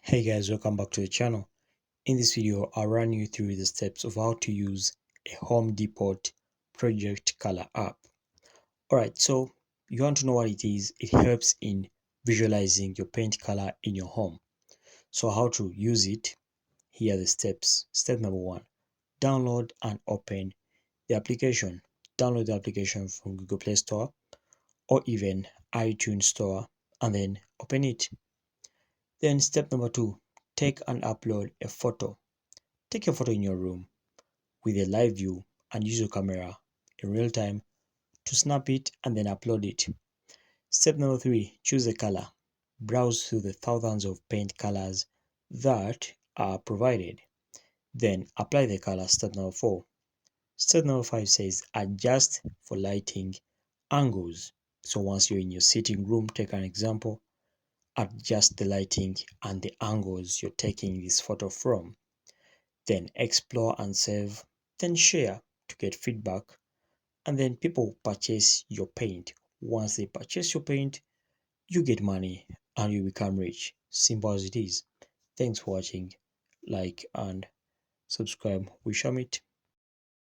Hey guys, welcome back to the channel. In this video, I'll run you through the steps of how to use a Home Depot project color app. Alright, so you want to know what it is. It helps in visualizing your paint color in your home. So how to use it, here are the steps. Step number 1, download and open the application. Download the application from Google Play Store or even iTunes Store and then open it. Then step number 2, take and upload a photo. Take a photo in your room with a live view and use your camera in real time to snap it and then upload it. Step number 3, choose a color. Browse through the thousands of paint colors that are provided. Then apply the color. Step number 4. Step number 5 says adjust for lighting angles. So once you're in your sitting room, take an example, adjust the lighting and the angles you're taking this photo from. Then explore and save, then share to get feedback, and then people purchase your paint. Once they purchase your paint, you get money and you become rich. Simple as it is. Thanks for watching. Like and subscribe. We shall meet.